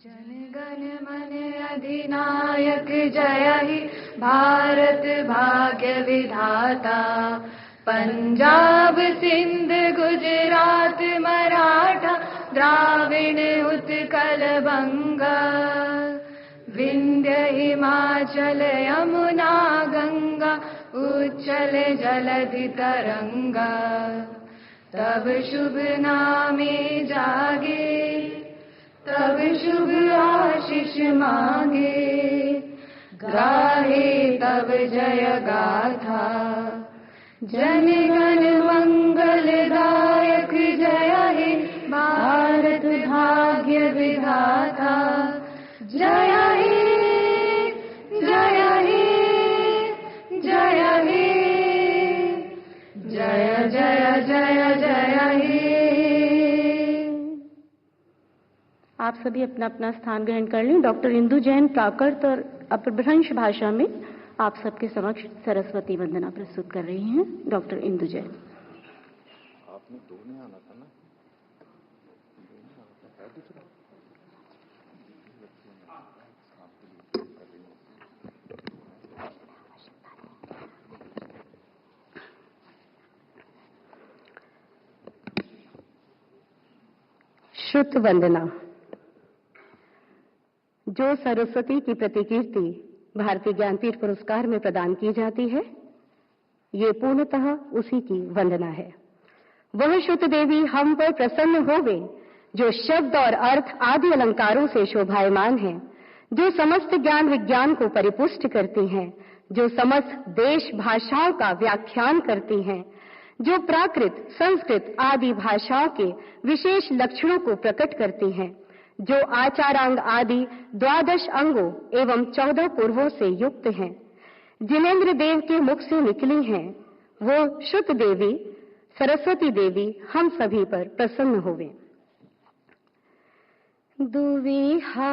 जनगण मन अधिनायक जय ही भारत भाग्य विधाता। पंजाब सिंध गुजरात मराठा द्राविड़ उत्कल बंगा। विंध्य हिमाचल यमुना गंगा उच्चल जलधि तरंगा। तब शुभ नामे जागे तब शुभ आशीष मांगे। गाहे तब जय गाथा जनगण मंगलदायक जय हे भारत भाग्य विधाता। जय हे जय हे जय हे जय जय जय जय हे। आप सभी अपना अपना स्थान ग्रहण कर लें। डॉक्टर इंदु जैन प्राकृत और अपभ्रंश भाषा में आप सबके समक्ष सरस्वती वंदना प्रस्तुत कर रही हैं। डॉक्टर इंदु जैन। आपने दो में आना था ना? श्रुत वंदना। जो सरस्वती की प्रतिकीर्ति भारतीय ज्ञानपीठ पुरस्कार में प्रदान की जाती है, ये पूर्णतः उसी की वंदना है। वह श्रुत देवी हम पर प्रसन्न होवे जो शब्द और अर्थ आदि अलंकारों से शोभायमान है, जो समस्त ज्ञान विज्ञान को परिपुष्ट करती हैं, जो समस्त देश भाषाओं का व्याख्यान करती हैं, जो प्राकृत संस्कृत आदि भाषाओं के विशेष लक्षणों को प्रकट करती हैं, जो आचारांग आदि 12 अंगों एवं 14 पूर्वों से युक्त हैं, जिनेन्द्र देव के मुख से निकली हैं, वो श्रुत देवी सरस्वती देवी हम सभी पर प्रसन्न होवे। दुविहालंकारे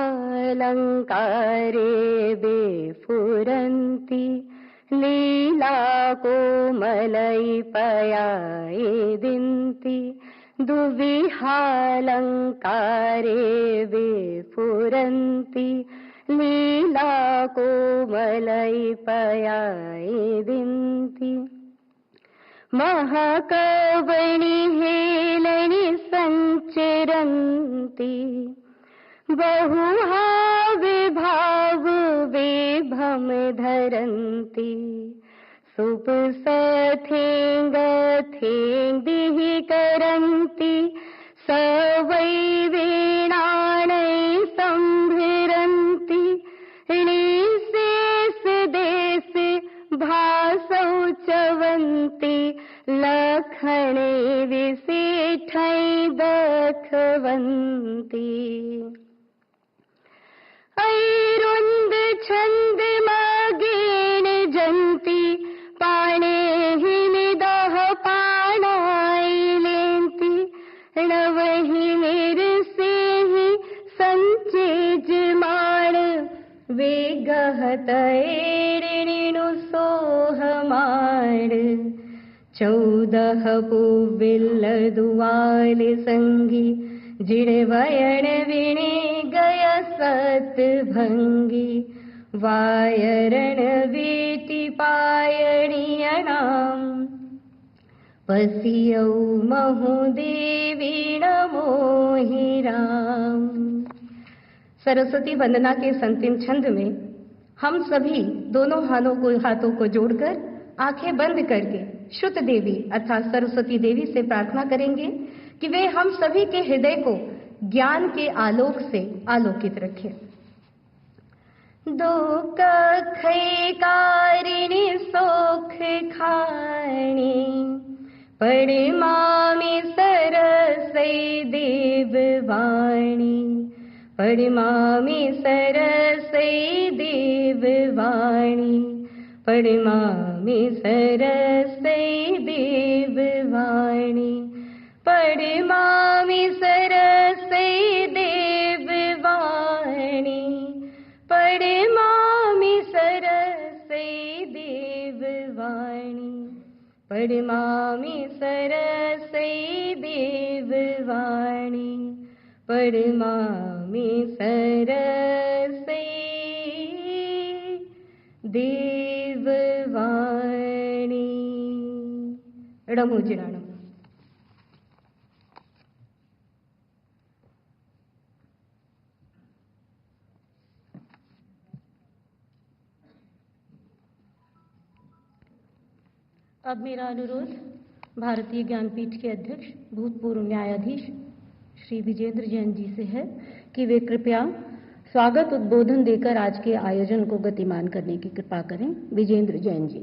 बेफुरंती लीला कोमलई पयाए दिंती। दुविहालंकारे बेफुरंती लीला कोमलई पयाए दिंती। महाकवणि हेलनि संचरन्ति बहुहा विभाव विभम धरन्ति। सुपसथेंग थेंग दिहि करन्ति सवै वीणानै संभृरन्ति। निशेष देश भासौ चवन्ति लखणे विशेषै दखवन्ति। ऐरुन्द छंद मगेन जंती पाणेहि निदह पाणाई लेंती। नवहि निरसेहि संचेज माण वेगहत एरिणु सोहमाण। 14 पुविल दुआल संगी जिड़वयण विणे गय सत भंगी। वायरण वीति पायणीयणाम पसियौ महुदेवी मोहि राम। सरस्वती वंदना के अंतिम छंद में हम सभी दोनों हाथों को जोड़कर आंखें बंद करके श्रुत देवी अर्थात सरस्वती देवी से प्रार्थना करेंगे कि वे हम सभी के हृदय को ज्ञान के आलोक से आलोकित रखें। दुख कारिणी सोख खाणी परिमामी सरसई देववाणी। परिमामी सरसई देववाणी। परिमामी सरसई देववाणी। परिमामी सरसई देववाणी। परिमामी सरसई देववाणी। परिमामी सरसई देववाणी। परमा सरसे देववाणी रणमुजिराणम। अब मेरा अनुरोध भारतीय ज्ञानपीठ के अध्यक्ष भूतपूर्व न्यायाधीश श्री विजेंद्र जैन जी से है कि वे कृपया स्वागत उद्बोधन देकर आज के आयोजन को गतिमान करने की कृपा करें। विजेंद्र जैन जी।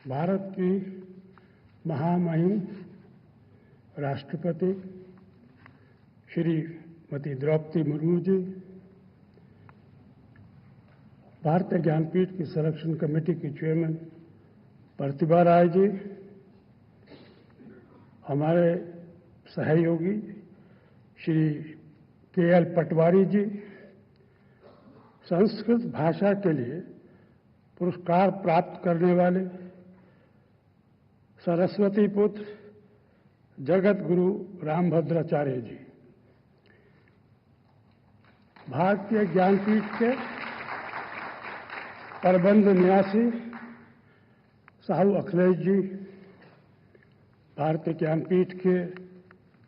भारत की महामहिम राष्ट्रपति श्रीमती द्रौपदी मुर्मू जी, भारतीय ज्ञानपीठ की सिलेक्शन कमेटी की चेयरमैन प्रतिभा राय जी, हमारे सहयोगी श्री के.एल. पटवारी जी, संस्कृत भाषा के लिए पुरस्कार प्राप्त करने वाले सरस्वती पुत्र जगत गुरु रामभद्राचार्य जी, भारतीय ज्ञानपीठ के प्रबंध न्यासी साहू अखिलेश जी, भारतीय ज्ञानपीठ के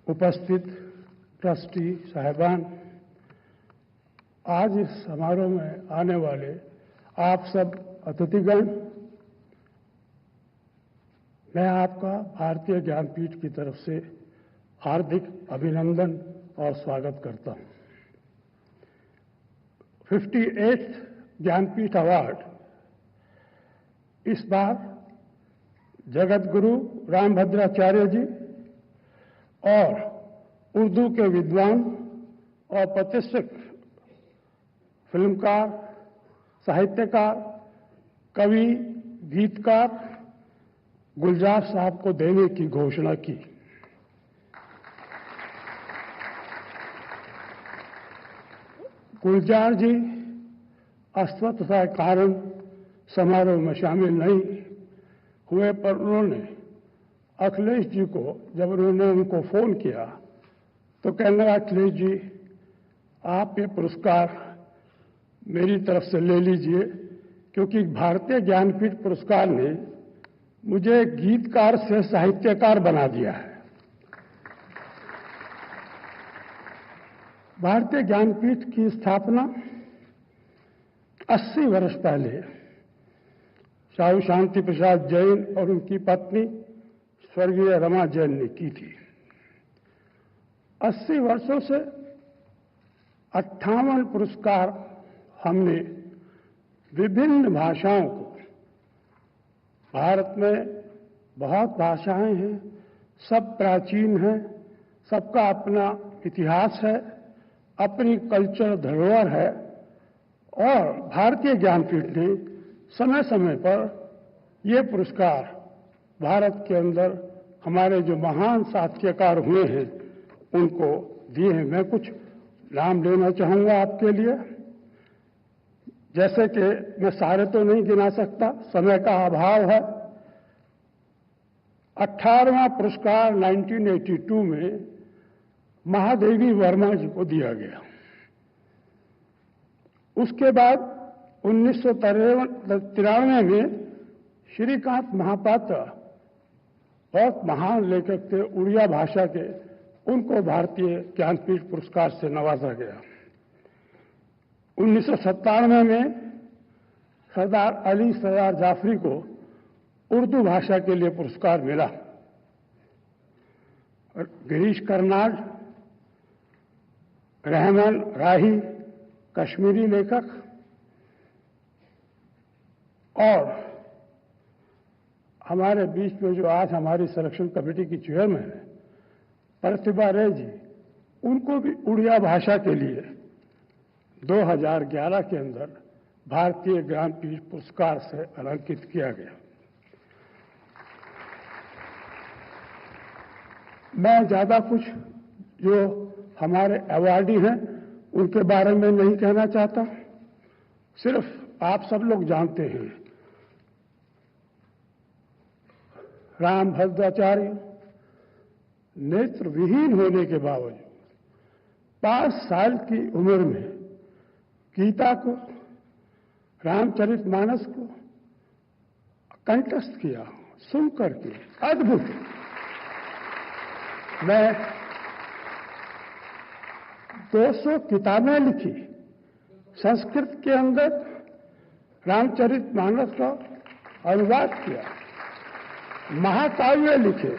उपस्थित ट्रस्टी साहिबान, आज इस समारोह में आने वाले आप सब अतिथिगण, मैं आपका भारतीय ज्ञानपीठ की तरफ से हार्दिक अभिनंदन और स्वागत करता हूं। 58th ज्ञानपीठ अवार्ड इस बार जगत गुरु रामभद्राचार्य जी और उर्दू के विद्वान और प्रतिष्ठित फिल्मकार, साहित्यकार, कवि, गीतकार गुलजार साहब को देने की घोषणा की। गुलजार जी अस्वस्थता के कारण समारोह में शामिल नहीं हुए, पर उन्होंने अखिलेश जी को, जब उन्होंने उनको फोन किया तो कहने लगा, अखिलेश जी आप ये पुरस्कार मेरी तरफ से ले लीजिए, क्योंकि भारतीय ज्ञानपीठ पुरस्कार ने मुझे गीतकार से साहित्यकार बना दिया है। भारतीय ज्ञानपीठ की स्थापना 80 वर्ष पहले साहू शांति प्रसाद जैन और उनकी पत्नी स्वर्गीय रमा जैन ने की थी। 80 वर्षों से 58 पुरस्कार हमने विभिन्न भाषाओं को, भारत में बहुत भाषाएं हैं, सब प्राचीन हैं, सबका अपना इतिहास है, अपनी कल्चर धरोहर है, और भारतीय ज्ञानपीठ ने समय समय पर ये पुरस्कार भारत के अंदर हमारे जो महान साहित्यकार हुए हैं उनको दिए हैं। मैं कुछ नाम लेना चाहूंगा आपके लिए, जैसे कि मैं सारे तो नहीं गिना सकता, समय का अभाव है। 18वां पुरस्कार 1982 में महादेवी वर्मा जी को दिया गया। उसके बाद 1993 में श्रीकांत महापात्र, बहुत महान लेखक थे उड़िया भाषा के, उनको भारतीय ज्ञानपीठ पुरस्कार से नवाजा गया। 1997 में सरदार अली सरदार जाफरी को उर्दू भाषा के लिए पुरस्कार मिला। गिरीश कर्नाड, रहमान राही कश्मीरी लेखक, और हमारे बीच में जो आज हमारी सिलेक्शन कमेटी की चेयरमैन है प्रतिभा राय जी, उनको भी उड़िया भाषा के लिए 2011 के अंदर भारतीय ज्ञानपीठ पुरस्कार से अलंकृत किया गया। मैं ज्यादा कुछ जो हमारे अवार्डी हैं उनके बारे में नहीं कहना चाहता। सिर्फ आप सब लोग जानते हैं, राम भद्राचार्य नेत्र विहीन होने के बावजूद 5 साल की उम्र में गीता को, रामचरितमानस को कंठस्थ किया, सुन करके अद्भुत। मैं 200 किताबें लिखी, संस्कृत के अंदर रामचरितमानस का अनुवाद किया, महाकाव्य लिखे।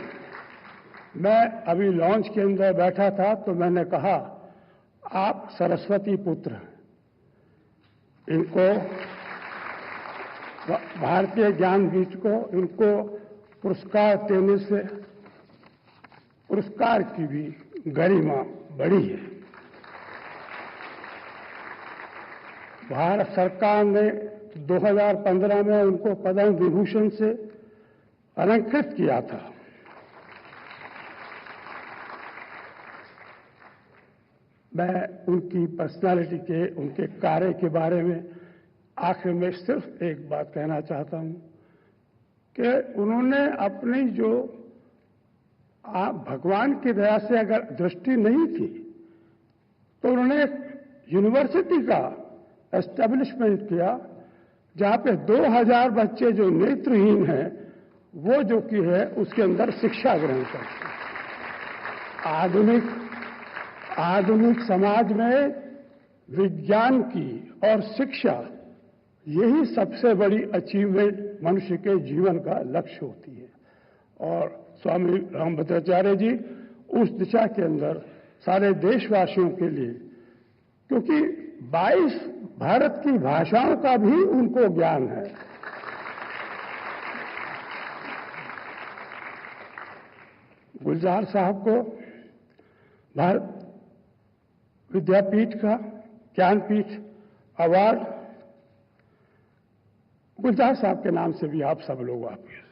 मैं अभी लॉन्च के अंदर बैठा था तो मैंने कहा, आप सरस्वती पुत्र हैं, इनको भारतीय ज्ञानपीठ को इनको पुरस्कार देने से पुरस्कार की भी गरिमा बढ़ी है। भारत सरकार ने 2015 में उनको पद्म विभूषण से अलंकृत किया था। मैं उनकी पर्सनालिटी के, उनके कार्य के बारे में आखिर में सिर्फ एक बात कहना चाहता हूं कि उन्होंने अपनी जो भगवान की दया से अगर दृष्टि नहीं थी तो उन्होंने यूनिवर्सिटी का एस्टेब्लिशमेंट किया जहां पे 2000 बच्चे जो नेत्रहीन हैं वो जो कि है उसके अंदर शिक्षा ग्रहण करते हैं। आधुनिक समाज में विज्ञान की और शिक्षा यही सबसे बड़ी अचीवमेंट मनुष्य के जीवन का लक्ष्य होती है। और स्वामी रामभद्राचार्य जी उस दिशा के अंदर सारे देशवासियों के लिए, क्योंकि 22 भारत की भाषाओं का भी उनको ज्ञान है। गुलजार साहब को भारत विद्यापीठ का ज्ञानपीठ अवार्ड गुलजार साहब के नाम से भी आप सब लोग वाकिफ हैं।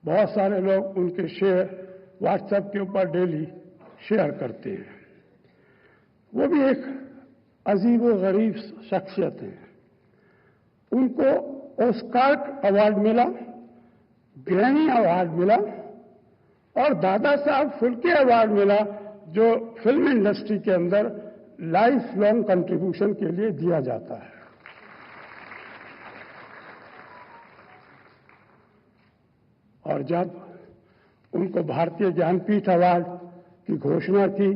बहुत सारे लोग उनके शेयर व्हाट्सएप के ऊपर डेली शेयर करते हैं। वो भी एक अजीब व गरीब शख्सियत है। उनको ऑस्कार अवार्ड मिला, ग्रैमी अवार्ड मिला और दादा साहब फुल्के अवार्ड मिला, जो फिल्म इंडस्ट्री के अंदर लाइफ लॉन्ग कंट्रीब्यूशन के लिए दिया जाता है। और जब उनको भारतीय ज्ञानपीठ अवार्ड की घोषणा की,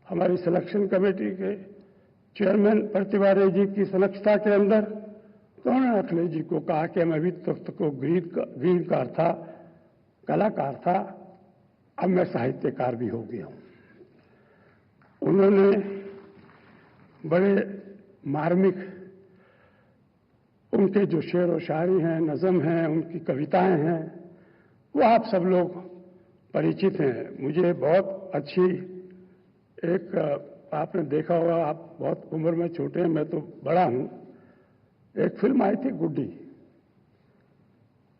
हमारी सिलेक्शन कमेटी के चेयरमैन प्रतिभा रे जी की सदस्यता के अंदर, तो उन्होंने अखिलेश जी को कहा कि मैं अभी तक तो गीतकार था, कलाकार था, अब मैं साहित्यकार भी हो गया हूं। उन्होंने बड़े मार्मिक उनके जो शेर व शायरी हैं, नज़म हैं, उनकी कविताएं हैं, वो आप सब लोग परिचित हैं। मुझे बहुत अच्छी एक, आपने देखा होगा, आप बहुत उम्र में छोटे हैं, मैं तो बड़ा हूं, एक फिल्म आई थी गुड्डी,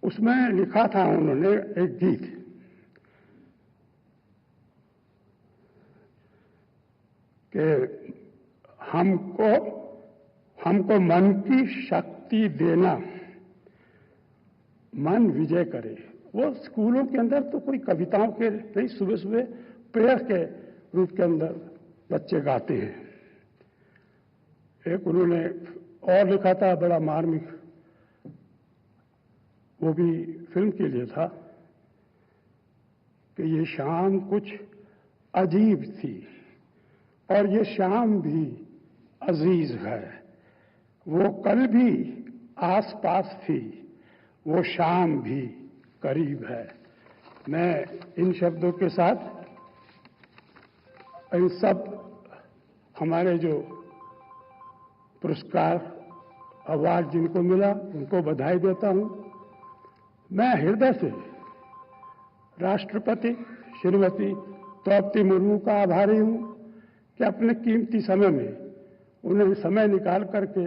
उसमें लिखा था उन्होंने एक गीत, कि हमको मन की शक्ति देना, मन विजय करे। वो स्कूलों के अंदर तो कोई कविताओं के नहीं, सुबह सुबह प्रेयर के रूप के अंदर बच्चे गाते हैं। एक उन्होंने और लिखा था बड़ा मार्मिक, वो भी फिल्म के लिए था, कि ये शाम कुछ अजीब थी और ये शाम भी अजीज है, वो कल भी आस पास थी, वो शाम भी करीब है। मैं इन शब्दों के साथ इन सब हमारे जो पुरस्कार अवार्ड जिनको मिला उनको बधाई देता हूं। मैं हृदय से राष्ट्रपति श्रीमती द्रौपदी मुर्मू का आभारी हूं कि अपने कीमती समय में उन्होंने समय निकाल करके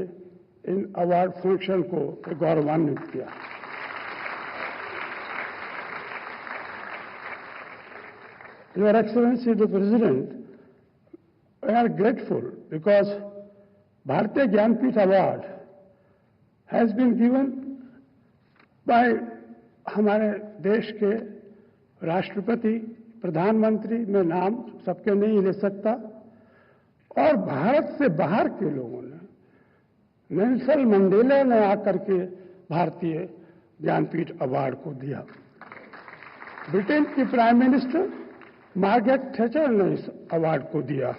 इन अवार्ड फंक्शन को गौरवान्वित किया। Your Excellency the President, we are grateful because Bharatiya Jnanpith Award has been given by हमारे देश के राष्ट्रपति, प्रधानमंत्री, मैं नाम सबके नहीं ले सकता, और भारत से बाहर के लोगों ने, नेल्सन मंडेला ने आकर के भारतीय ज्ञानपीठ अवार्ड को दिया। ब्रिटेन की प्राइम मिनिस्टर मार्गरेट थैचर ने इस अवार्ड को दिया।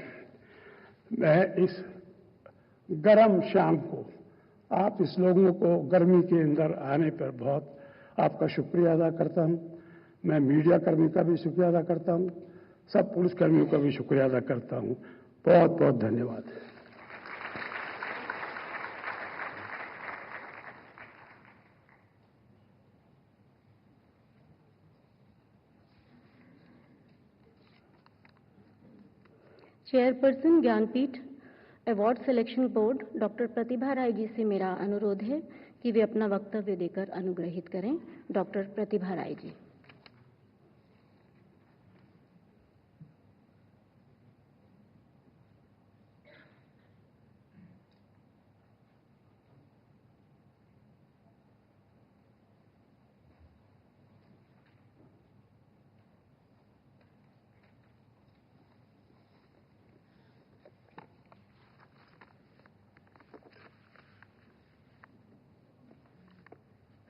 मैं इस गर्म शाम को आप इस लोगों को गर्मी के अंदर आने पर बहुत आपका शुक्रिया अदा करता हूं। मैं मीडिया कर्मी का भी शुक्रिया अदा करता हूं, सब पुलिसकर्मियों का भी शुक्रिया अदा करता हूं। बहुत बहुत धन्यवाद। Chairperson Jnanpith award selection board doctor Pratibha Ray ji से मेरा अनुरोध है कि वे अपना वक्तव्य देकर अनुग्रहित करें। डॉक्टर प्रतिभा राय जी।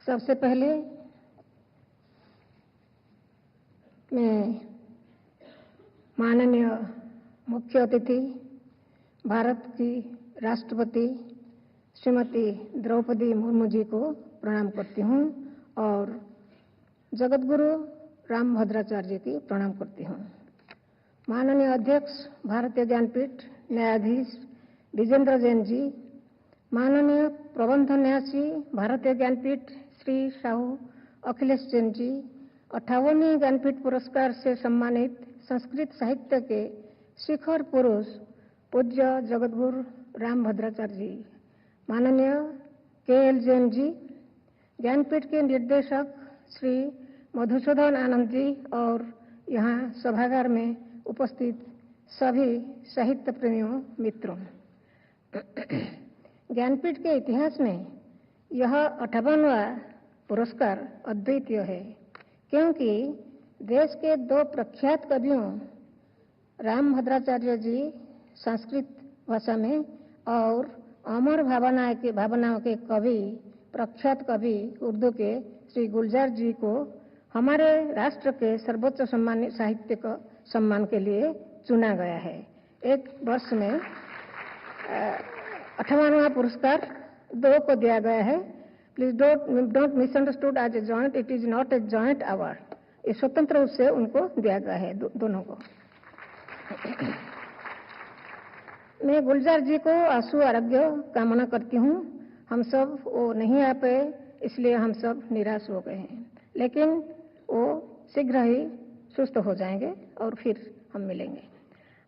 सबसे पहले मैं माननीय मुख्य अतिथि भारत की राष्ट्रपति श्रीमती द्रौपदी मुर्मू जी को प्रणाम करती हूँ और जगतगुरु रामभद्राचार्य जी की प्रणाम करती हूँ। माननीय अध्यक्ष भारतीय ज्ञानपीठ न्यायाधीश विजेंद्र जैन जी, माननीय प्रबंध न्यासी भारतीय ज्ञानपीठ श्री साहू अखिलेश जैन जी, 58वें ज्ञानपीठ पुरस्कार से सम्मानित संस्कृत साहित्य के शिखर पुरुष पूज्य जगतगुरु रामभद्राचार्य जी, माननीय के.एल. जैन जी, ज्ञानपीठ के निर्देशक श्री मधुसूदन आनंद जी और यहाँ सभागार में उपस्थित सभी साहित्य प्रेमियों मित्रों। ज्ञानपीठ के इतिहास में यह 58वां पुरस्कार अद्वितीय है, क्योंकि देश के दो प्रख्यात कवियों रामभद्राचार्य जी संस्कृत भाषा में और अमर भावनाओं के कवि प्रख्यात कवि उर्दू के श्री गुलजार जी को हमारे राष्ट्र के सर्वोच्च साहित्यिक सम्मान के लिए चुना गया है। एक वर्ष में 58वां पुरस्कार दो को दिया गया है। Please don't misunderstood as a joint, it is not a joint award. ये स्वतंत्र रूप से उनको दिया गया है, दोनों को। मैं गुलजार जी को आशु आरोग्य कामना करती हूँ। हम सब वो नहीं आ पाए, इसलिए हम सब निराश हो गए हैं, लेकिन वो शीघ्र ही सुस्त हो जाएंगे और फिर हम मिलेंगे।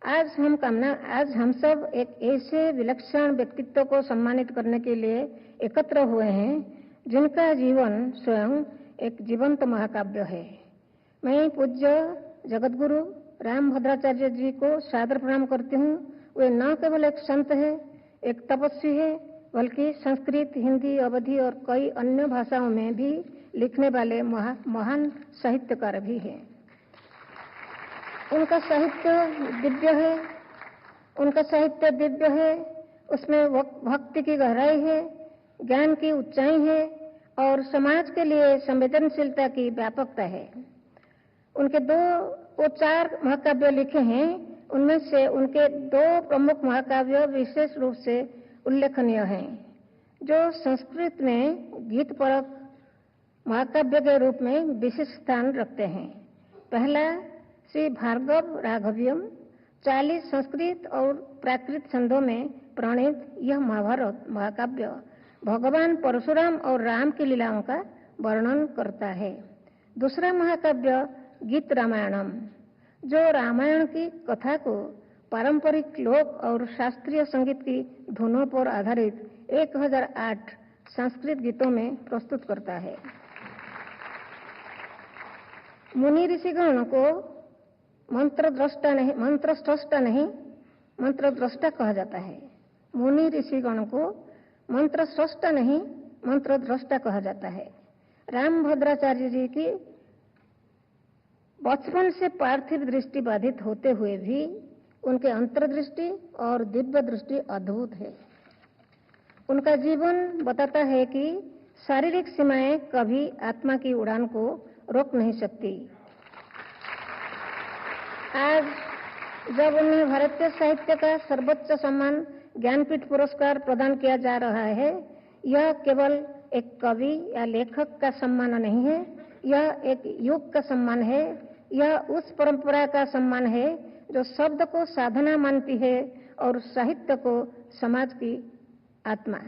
आज हम सब एक ऐसे विलक्षण व्यक्तित्व को सम्मानित करने के लिए एकत्र हुए हैं जिनका जीवन स्वयं एक जीवंत महाकाव्य है। मैं पूज्य जगतगुरु रामभद्राचार्य जी को सादर प्रणाम करती हूँ। वे न केवल एक संत है, एक तपस्वी है, बल्कि संस्कृत, हिंदी, अवधी और कई अन्य भाषाओं में भी लिखने वाले महान साहित्यकार भी हैं। उनका साहित्य दिव्य है, उसमें भक्ति की गहराई है, ज्ञान की ऊंचाई है और समाज के लिए संवेदनशीलता की व्यापकता है। उनके वो 4 महाकाव्य लिखे हैं, उनमें से उनके 2 प्रमुख महाकाव्य विशेष रूप से उल्लेखनीय हैं, जो संस्कृत में गीत परक महाकाव्य के रूप में विशेष स्थान रखते हैं। पहला श्री भार्गव राघव्यम 40 संस्कृत और प्राकृत छंदों में प्रणीत यह महाभारत महाकाव्य भगवान परशुराम और राम की लीलाओं का वर्णन करता है। दूसरा महाकाव्य गीत रामायणम, जो रामायण की कथा को पारंपरिक लोक और शास्त्रीय संगीत की धुनों पर आधारित 1008 संस्कृत गीतों में प्रस्तुत करता है। मुनि ऋषिगण को मंत्रस्रष्टा नहीं, मंत्रद्रष्टा कहा जाता है। मुनि ऋषिगण को मंत्रस्रष्टा नहीं, मंत्रद्रष्टा कहा जाता है। रामभद्राचार्य जी की बचपन से पार्थिव दृष्टि बाधित होते हुए भी उनके अंतर्दृष्टि और दिव्य दृष्टि अद्भुत है। उनका जीवन बताता है कि शारीरिक सीमाएं कभी आत्मा की उड़ान को रोक नहीं सकती। आज जब उन्हें भारतीय साहित्य का सर्वोच्च सम्मान ज्ञानपीठ पुरस्कार प्रदान किया जा रहा है, यह केवल एक कवि या लेखक का सम्मान नहीं है, यह एक युग का सम्मान है। यह उस परंपरा का सम्मान है जो शब्द को साधना मानती है और साहित्य को समाज की आत्मा।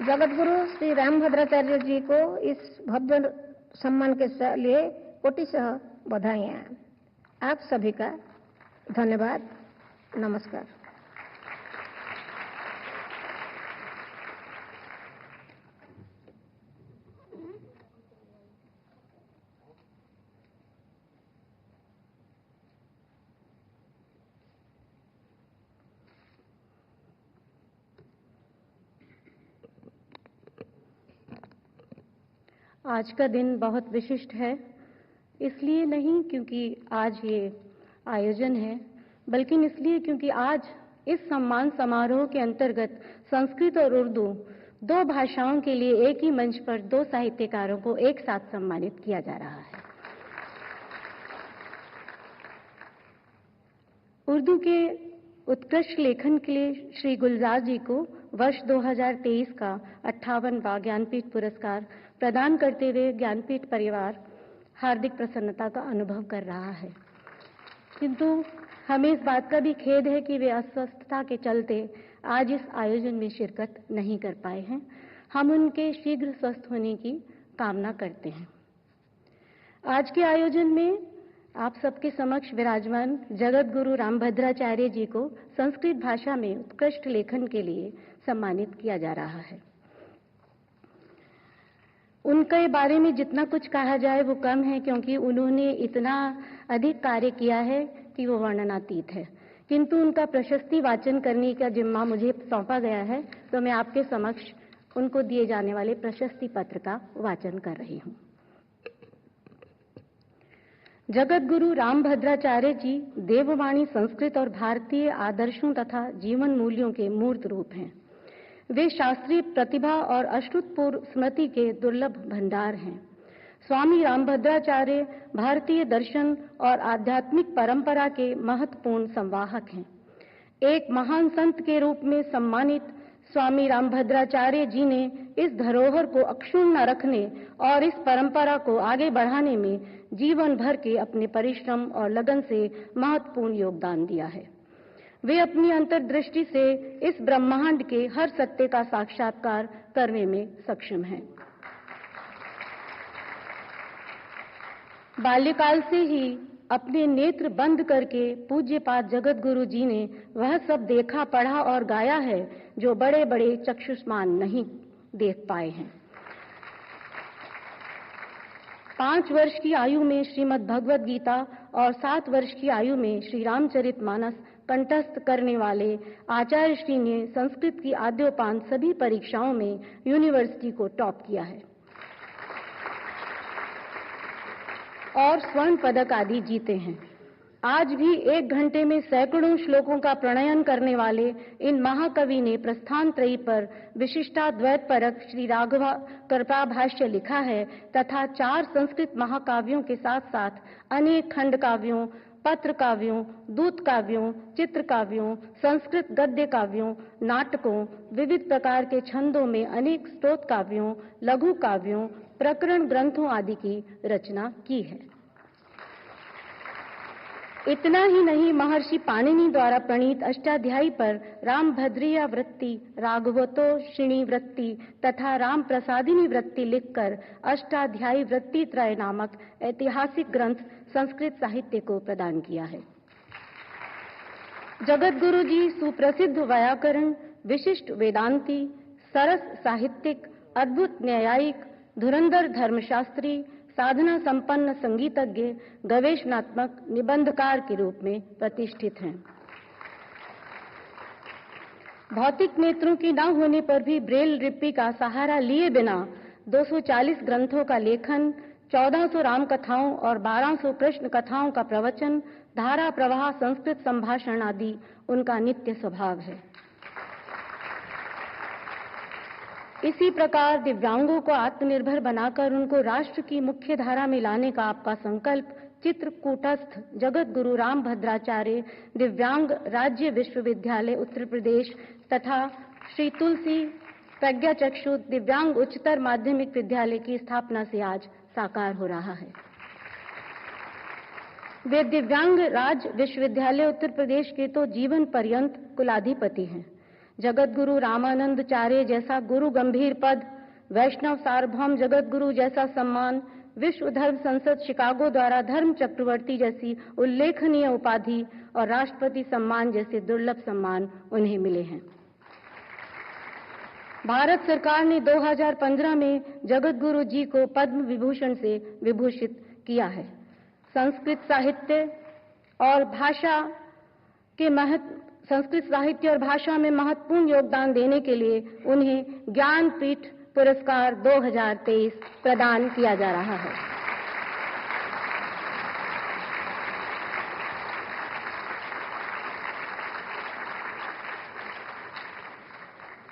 जगतगुरु श्री रामभद्राचार्य जी को इस भव्य सम्मान के लिए कोटिशः बधाइयाँ। आप सभी का धन्यवाद। नमस्कार। आज का दिन बहुत विशिष्ट है, इसलिए नहीं क्योंकि आज ये आयोजन है, बल्कि इसलिए क्योंकि आज इस सम्मान समारोह के अंतर्गत संस्कृत और उर्दू दो भाषाओं के लिए एक ही मंच पर दो साहित्यकारों को एक साथ सम्मानित किया जा रहा है। उर्दू के उत्कृष्ट लेखन के लिए श्री गुलजार जी को वर्ष 2023 का 58वां ज्ञानपीठ पुरस्कार प्रदान करते हुए ज्ञानपीठ परिवार हार्दिक प्रसन्नता का अनुभव कर रहा है। किंतु हमें इस बात का भी खेद है कि वे अस्वस्थता के चलते आज इस आयोजन में शिरकत नहीं कर पाए हैं। हम उनके शीघ्र स्वस्थ होने की कामना करते हैं। आज के आयोजन में आप सबके समक्ष विराजमान जगत गुरु रामभद्राचार्य जी को संस्कृत भाषा में उत्कृष्ट लेखन के लिए सम्मानित किया जा रहा है। उनके बारे में जितना कुछ कहा जाए वो कम है, क्योंकि उन्होंने इतना अधिक कार्य किया है कि वो वर्णनातीत है। किंतु उनका प्रशस्ति वाचन करने का जिम्मा मुझे सौंपा गया है, तो मैं आपके समक्ष उनको दिए जाने वाले प्रशस्ति पत्र का वाचन कर रही हूँ। जगत गुरु रामभद्राचार्य जी देववाणी संस्कृत और भारतीय आदर्शों तथा जीवन मूल्यों के मूर्त रूप हैं। वे शास्त्रीय प्रतिभा और अश्रुतपूर्व स्मृति के दुर्लभ भंडार हैं। स्वामी रामभद्राचार्य भारतीय दर्शन और आध्यात्मिक परंपरा के महत्वपूर्ण संवाहक हैं। एक महान संत के रूप में सम्मानित स्वामी रामभद्राचार्य जी ने इस धरोहर को अक्षुण्ण रखने और इस परंपरा को आगे बढ़ाने में जीवन भर के अपने परिश्रम और लगन से महत्वपूर्ण योगदान दिया है। वे अपनी अंतर्दृष्टि से इस ब्रह्मांड के हर सत्य का साक्षात्कार करने में सक्षम हैं। बाल्यकाल से ही अपने नेत्र बंद करके पूज्यपाद जगत गुरु जी ने वह सब देखा, पढ़ा और गाया है जो बड़े बड़े चक्षुष्मान नहीं देख पाए हैं। 5 वर्ष की आयु में श्रीमद् भगवद गीता और 7 वर्ष की आयु में श्री रामचरितमानस कंठस्थ करने वाले आचार्य श्री ने संस्कृत की आद्योपांत सभी परीक्षाओं में यूनिवर्सिटी को टॉप किया है और स्वर्ण पदक आदि जीते हैं। आज भी 1 घंटे में सैकड़ों श्लोकों का प्रणयन करने वाले इन महाकवि ने प्रस्थान त्रयी पर विशिष्टाद्वैत परक श्री राघवा कृपा भाष्य लिखा है तथा 4 संस्कृत महाकाव्यों के साथ साथ अनेक खंड काव्यों, पत्र काव्यों, दूत काव्यों, चित्र काव्यों, संस्कृत गद्य काव्यों, नाटकों, विविध प्रकार के छंदों में अनेक स्तोत्र काव्यों, लघु काव्यों, प्रकरण ग्रंथों आदि की रचना की है। इतना ही नहीं, महर्षि पाणिनि द्वारा प्रणीत अष्टाध्यायी पर रामभद्रीय वृत्ति, राघवतोषिणी वृत्ति तथा राम प्रसादिनी वृत्ति लिखकर अष्टाध्यायी वृत्ति त्रय नामक ऐतिहासिक ग्रंथ संस्कृत साहित्य को प्रदान किया है। जगत गुरु जी सुप्रसिद्ध व्याकरण, विशिष्ट वेदांती, सरस साहित्यिक, अद्भुत न्यायिक, धुरंधर धर्मशास्त्री, साधना संपन्न संगीतज्ञ, गवेषणात्मक निबंधकार के रूप में प्रतिष्ठित हैं। भौतिक नेत्रों की न होने पर भी ब्रेल लिपि का सहारा लिए बिना 240 ग्रंथों का लेखन, 1400 राम कथाओं और 1200 कृष्ण कथाओं का प्रवचन, धारा प्रवाह, संस्कृत संभाषण आदि उनका नित्य स्वभाव है। इसी प्रकार दिव्यांगों को आत्मनिर्भर बनाकर उनको राष्ट्र की मुख्य धारा में लाने का आपका संकल्प चित्रकूटस्थ जगत गुरु राम भद्राचार्य दिव्यांग राज्य विश्वविद्यालय उत्तर प्रदेश तथा श्री तुलसी प्रज्ञा चक्षु दिव्यांग उच्चतर माध्यमिक विद्यालय की स्थापना से आज साकार हो रहा है। वे दिव्यांग राज्य विश्वविद्यालय उत्तर प्रदेश के तो जीवन पर्यंत कुलाधिपति हैं। जगत गुरु रामानंदाचार्य जैसा गुरु गंभीर पद, वैष्णव सार्वभौम जगत गुरु जैसा सम्मान, विश्व धर्म संसद शिकागो द्वारा धर्म चक्रवर्ती जैसी उल्लेखनीय उपाधि और राष्ट्रपति सम्मान जैसे दुर्लभ सम्मान उन्हें मिले हैं। भारत सरकार ने 2015 में जगत गुरु जी को पद्म विभूषण से विभूषित किया है। संस्कृत साहित्य और भाषा में महत्वपूर्ण योगदान देने के लिए उन्हें ज्ञानपीठ पुरस्कार 2023 प्रदान किया जा रहा है।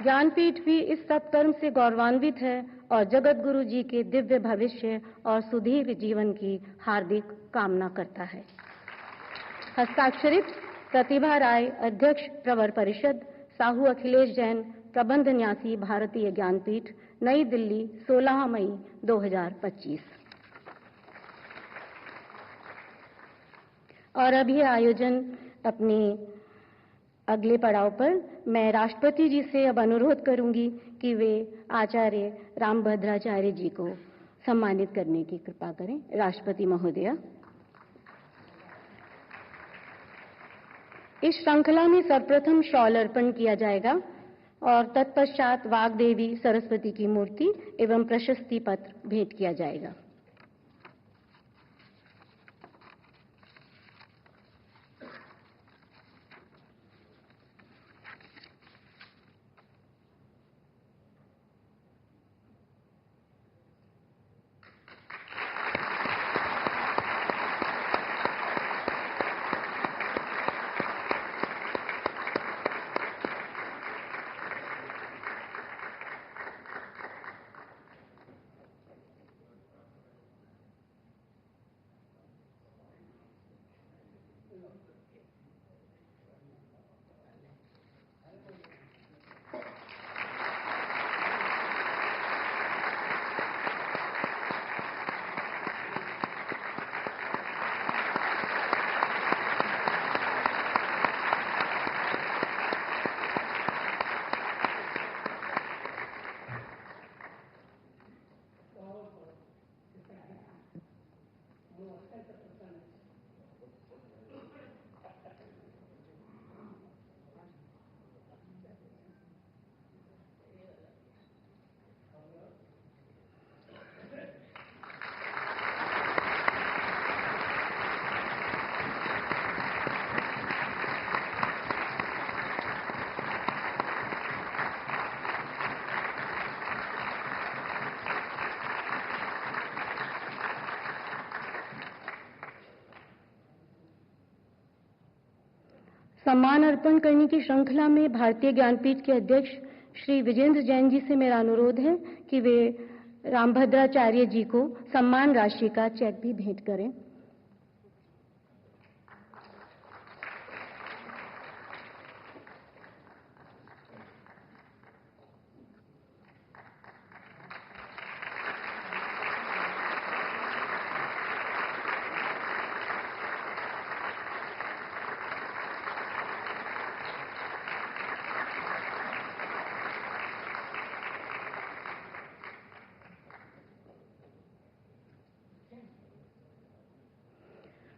ज्ञानपीठ भी इस सत्कर्म से गौरवान्वित है और जगत गुरु जी के दिव्य भविष्य और सुदीर्घ जीवन की हार्दिक कामना करता है। हस्ताक्षरित प्रतिभा राय, अध्यक्ष प्रवर परिषद, साहू अखिलेश जैन, प्रबंध न्यासी, भारतीय ज्ञानपीठ, नई दिल्ली, 16 मई 2025। और अब ये आयोजन अपने अगले पड़ाव पर मैं राष्ट्रपति जी से अब अनुरोध करूंगी कि वे आचार्य रामभद्राचार्य जी को सम्मानित करने की कृपा करें। राष्ट्रपति महोदया, इस श्रृंखला में सर्वप्रथम शॉल अर्पण किया जाएगा और तत्पश्चात वाग्देवी सरस्वती की मूर्ति एवं प्रशस्ति पत्र भेंट किया जाएगा। सम्मान अर्पण करने की श्रृंखला में भारतीय ज्ञानपीठ के अध्यक्ष श्री विजेंद्र जैन जी से मेरा अनुरोध है कि वे रामभद्राचार्य जी को सम्मान राशि का चेक भी भेंट करें।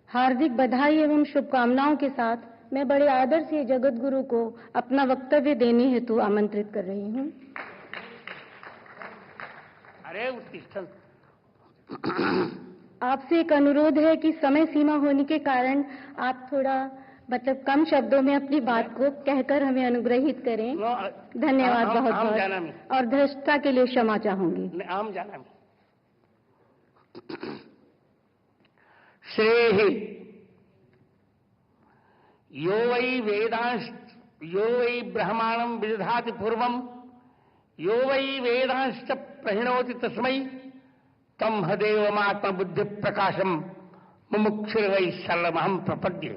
हार्दिक बधाई एवं शुभकामनाओं के साथ मैं बड़े आदर से जगत गुरु को अपना वक्तव्य देने हेतु आमंत्रित कर रही हूं। अरे उत्तिष्ठन् आपसे एक अनुरोध है कि समय सीमा होने के कारण आप थोड़ा मतलब कम शब्दों में अपनी बात को कहकर हमें अनुग्रहित करें। धन्यवाद बहुत बहुत और धृष्टता के लिए क्षमा चाहूंगी। आम जाना में श्रेहि यो वै वेदांश्च यो वै ब्रह्माणं विदधाति पूर्वं यो वै वेदांश्च प्रहिणोति तस्मै तम हदेवमात्म बुद्धि प्रकाशम मुमुक्षुर्वै शरणमहं प्रपद्ये।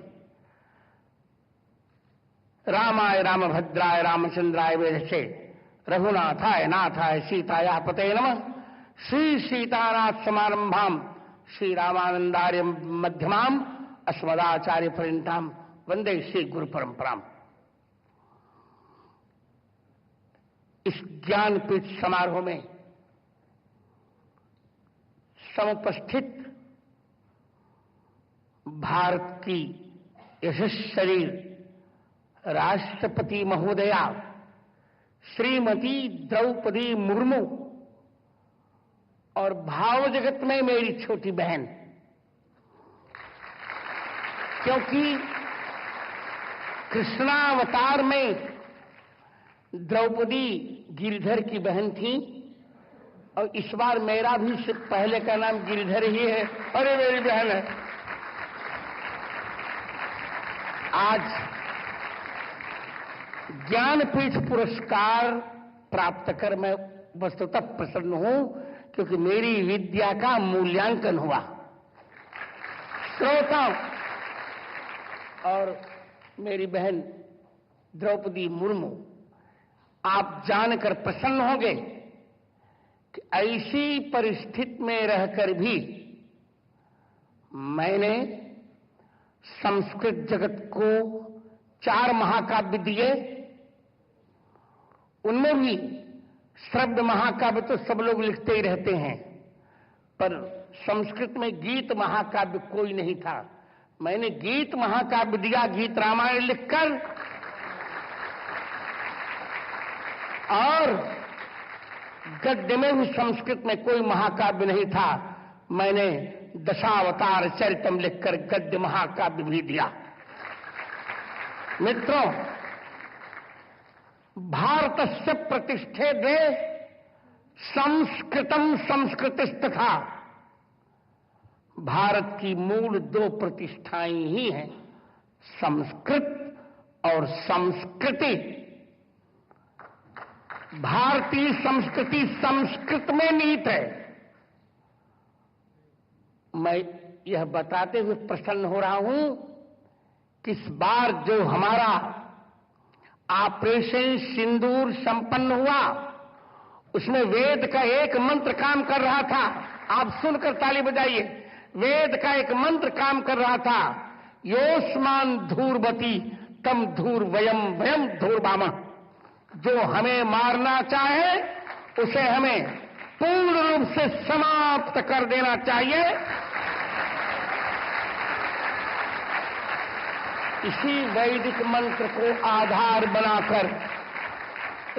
रामाय रामभद्राय रामचंद्राय वेधसे रघुनाथाय नाथाय सीताया पते नमः। श्री सीतानाथ समारंभाम श्री रामानंदार्य मध्यमाम अस्मदाचार्य पर्यंताम वंदे श्री गुरु परंपराम। इस ज्ञानपीठ समारोह में समुपस्थित भारत की यशस्वी राष्ट्रपति महोदया श्रीमती द्रौपदी मुर्मू और भाव जगत में मेरी छोटी बहन, क्योंकि कृष्णावतार में द्रौपदी गिरिधर की बहन थी और इस बार मेरा भी पहले का नाम गिरिधर ही है। अरे मेरी बहन है। आज ज्ञानपीठ पुरस्कार प्राप्त कर मैं वस्तुतः प्रसन्न हूं, क्योंकि मेरी विद्या का मूल्यांकन हुआ। श्रोताओं और मेरी बहन द्रौपदी मुर्मू, आप जानकर प्रसन्न होंगे कि ऐसी परिस्थिति में रहकर भी मैंने संस्कृत जगत को 4 महाकाव्य दिए। उनमें भी श्रव्य महाकाव्य तो सब लोग लिखते ही रहते हैं, पर संस्कृत में गीत महाकाव्य कोई नहीं था। मैंने गीत महाकाव्य दिया, गीत रामायण लिखकर, और गद्य में भी संस्कृत में कोई महाकाव्य नहीं था। मैंने दशावतार चरितम लिखकर गद्य महाकाव्य भी दिया। मित्रों, भारतस्य प्रतिष्ठे द्वे संस्कृतम संस्कृतिस्तथा। भारत की मूल 2 प्रतिष्ठाएं ही हैं, संस्कृत और संस्कृति। भारतीय संस्कृति संस्कृत में निहित है। मैं यह बताते हुए प्रसन्न हो रहा हूं कि इस बार जो हमारा ऑपरेशन सिंदूर संपन्न हुआ, उसमें वेद का एक मंत्र काम कर रहा था। आप सुनकर ताली बजाइए। वेद का एक मंत्र काम कर रहा था, योस्मान धूर्वती तम धूर वयम वयम धूर्वामः। जो हमें मारना चाहे उसे हमें पूर्ण रूप से समाप्त कर देना चाहिए। इसी वैदिक मंत्र को आधार बनाकर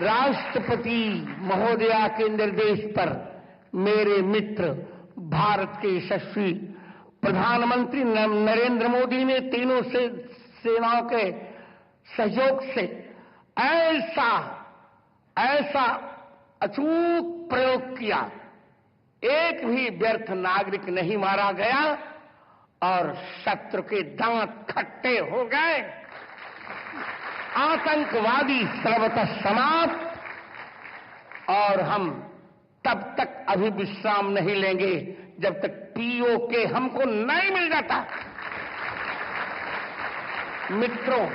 राष्ट्रपति महोदया के निर्देश पर मेरे मित्र भारत के यशस्वी प्रधानमंत्री नरेंद्र मोदी ने तीनों सेनाओं के सहयोग से ऐसा अचूक प्रयोग किया, एक भी व्यर्थ नागरिक नहीं मारा गया और शत्रु के दांत खट्टे हो गए। आतंकवादी सर्वतः समाप्त। और हम तब तक अभी विश्राम नहीं लेंगे जब तक पीओके हमको नहीं मिल जाता। मित्रों,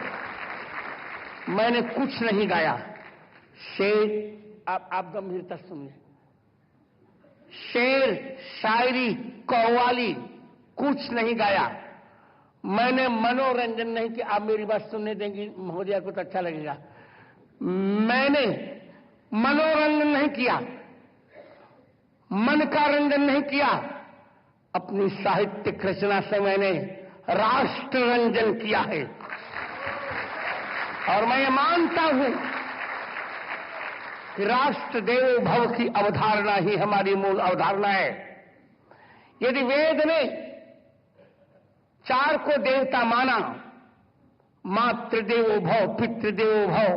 मैंने कुछ नहीं गाया। शेर, आप गंभीरता सुनिए। शेर, शायरी, कव्वाली कुछ नहीं गाया। मैंने मनोरंजन नहीं किया। आप मेरी बात सुनने देंगी महोदया को तो अच्छा लगेगा। मैंने मनोरंजन नहीं किया, मन का रंजन नहीं किया। अपनी साहित्यिक रचना से मैंने राष्ट्र रंजन किया है। और मैं ये मानता हूं कि राष्ट्र देवो भव की अवधारणा ही हमारी मूल अवधारणा है। यदि वेद ने 4 को देवता माना, मातृदेवो भव, पितृदेवो भव,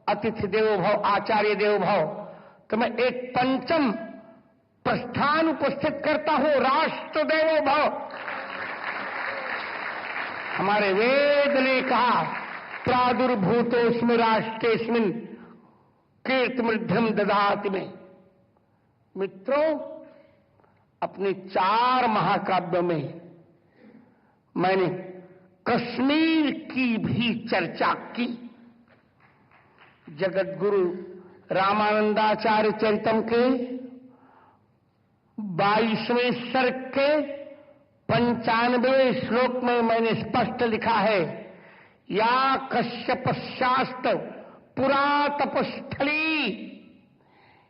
अतिथि देवो भव, आचार्य देवो भव, तो मैं एक पंचम प्रस्थान उपस्थित करता हूं, राष्ट्र देवो भव। हमारे वेद ने कहा, प्रादुर्भूतोस्मि राष्ट्रेस्मिन् कीर्तिमृद्धिम ददाति में। मित्रों, अपने 4 महाकाव्यों में मैंने कश्मीर की भी चर्चा की। जगत गुरु रामानंदाचार्य चरितम के 22वें सर्ग के 95वें श्लोक में मैंने स्पष्ट लिखा है, या कश्यप शास्त्र पुरा तपस्थली,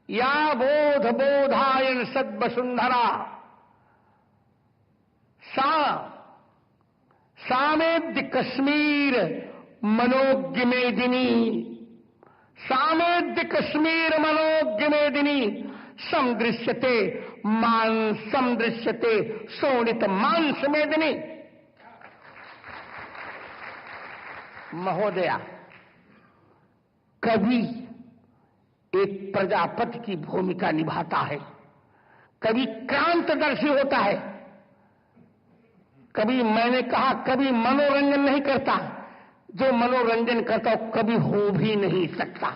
या बोध बोधायन सद्वसुंधरा, सामेद्य कश्मीर मनोज्ञ मेदिनी, सामेद्य कश्मीर मनोज्ञ मेदिनी, समदृश्यते समदृश्यते शोणित मांस मेदिनी। महोदया, कवि एक प्रजापति की भूमिका निभाता है, कवि क्रांतदर्शी होता है, कभी मैंने कहा कभी मनोरंजन नहीं करता, जो मनोरंजन करता वो कभी हो भी नहीं सकता।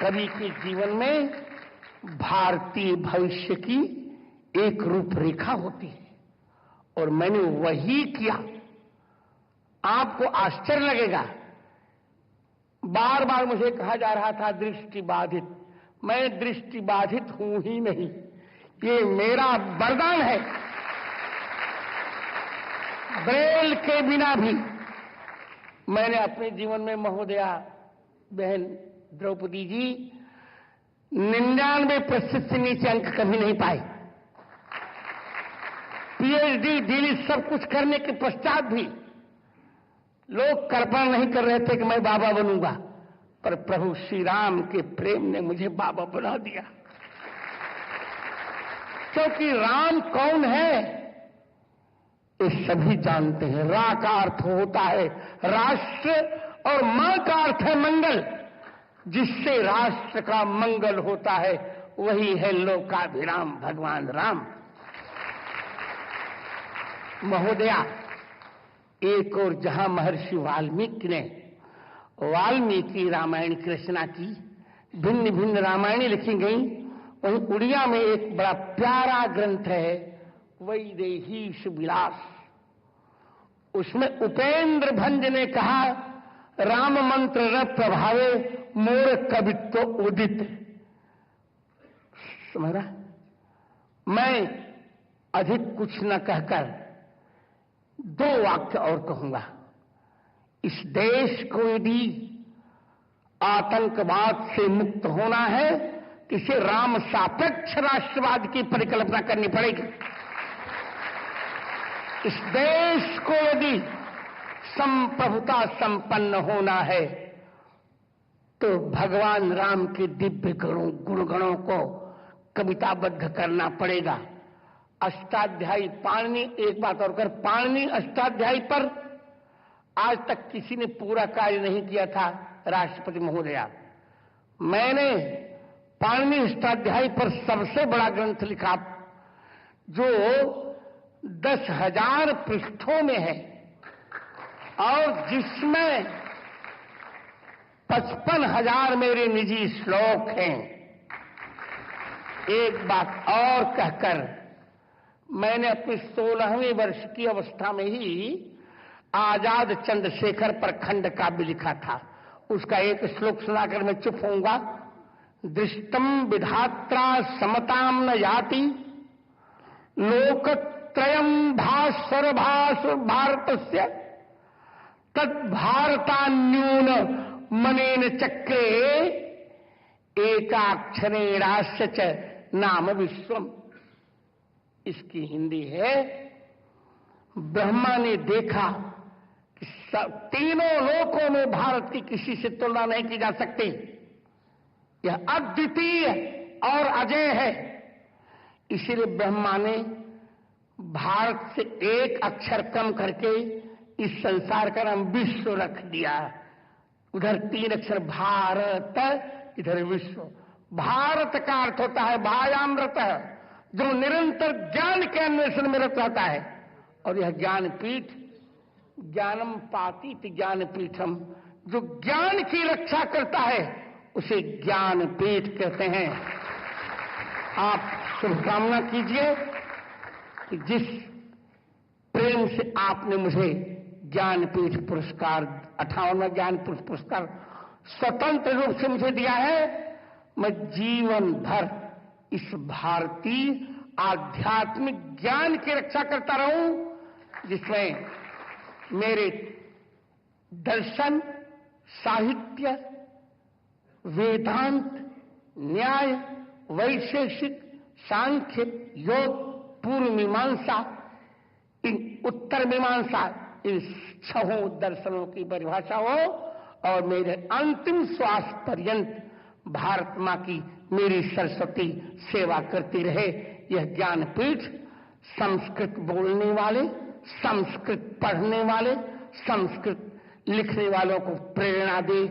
कवि के जीवन में भारतीय भविष्य की एक रूपरेखा होती है और मैंने वही किया। आपको आश्चर्य लगेगा, बार बार मुझे कहा जा रहा था दृष्टि बाधित। मैं दृष्टि बाधित हूं ही नहीं, ये मेरा वरदान है। ब्रेल के बिना भी मैंने अपने जीवन में, महोदया बहन द्रौपदी जी, 99% से नीचे अंक कभी नहीं पाए। पीएचडी डीलिट सब कुछ करने के पश्चात भी लोग कल्पना नहीं कर रहे थे कि मैं बाबा बनूंगा, पर प्रभु श्री राम के प्रेम ने मुझे बाबा बना दिया। क्योंकि राम कौन है ये सभी जानते हैं। रा का अर्थ होता है राष्ट्र और मां का अर्थ है मंगल। जिससे राष्ट्र का मंगल होता है वही है लोकाभिराम भगवान राम। महोदया, एक और जहां महर्षि वाल्मीकि ने वाल्मीकि रामायण की रचना की, भिन्न भिन्न रामायणी लिखी गई, वहीं उड़िया में एक बड़ा प्यारा ग्रंथ है वैदेहीश विलास। उसमें उपेंद्र भंज ने कहा, राम मंत्र न प्रभावे मोर कवित्व उदित। समझ रहा? मैं अधिक कुछ न कहकर 2 वाक्य और कहूंगा। इस देश को यदि आतंकवाद से मुक्त होना है तो इसे राम सापेक्ष राष्ट्रवाद की परिकल्पना करनी पड़ेगी। इस देश को यदि संप्रभुता संपन्न होना है तो भगवान राम के दिव्य गुणगणों को कविताबद्ध करना पड़ेगा। अष्टाध्यायी पाणिनि, एक बात और कर, पाणिनि अष्टाध्यायी पर आज तक किसी ने पूरा कार्य नहीं किया था। राष्ट्रपति महोदया, मैंने पाणिनि अष्टाध्यायी पर सबसे बड़ा ग्रंथ लिखा जो 10,000 पृष्ठों में है और जिसमें 55,000 मेरे निजी श्लोक हैं। एक बात और कहकर, मैंने अपने 16वें वर्ष की अवस्था में ही आजाद चंद्रशेखर पर खंड काव्य लिखा था। उसका एक श्लोक सुनाकर मैं चुप होऊंगा। दृष्टम विधात्रा समताम न याति लोकत्रयम् भास्वर भारतस्य तद्भारतान्यून मनेन चक्रे एकाक्षरेणास्य च नाम विश्वम। इसकी हिंदी है, ब्रह्मा ने देखा कि तीनों लोकों में भारत की किसी से तुलना नहीं की जा सकती। यह अद्वितीय और अजय है। इसीलिए ब्रह्मा ने भारत से एक अक्षर कम करके इस संसार का नाम विश्व रख दिया। उधर 3 अक्षर भारत, इधर विश्व। भारत का अर्थ होता है भायामृत, जो निरंतर ज्ञान के अन्वेषण में रत रहता है। और यह ज्ञानपीठ, ज्ञानम पातीत ज्ञानपीठम, जो ज्ञान की रक्षा करता है उसे ज्ञानपीठ कहते हैं। आप शुभकामना कीजिए कि जिस प्रेम से आपने मुझे ज्ञानपीठ पुरस्कार, 58वां ज्ञानपीठ पुरस्कार स्वतंत्र रूप से मुझे दिया है, मैं जीवन भर इस भारतीय आध्यात्मिक ज्ञान की रक्षा करता रहूं, जिसमें मेरे दर्शन, साहित्य, वेदांत, न्याय, वैशेषिक, सांख्य, योग, पूर्व मीमांसा, इन उत्तर मीमांसा, इन 6 दर्शनों की परिभाषा हो और मेरे अंतिम श्वास पर्यंत भारत मां की मेरी सरस्वती सेवा करती रहे। यह ज्ञानपीठ संस्कृत बोलने वाले, संस्कृत पढ़ने वाले, संस्कृत लिखने वालों को प्रेरणा दे,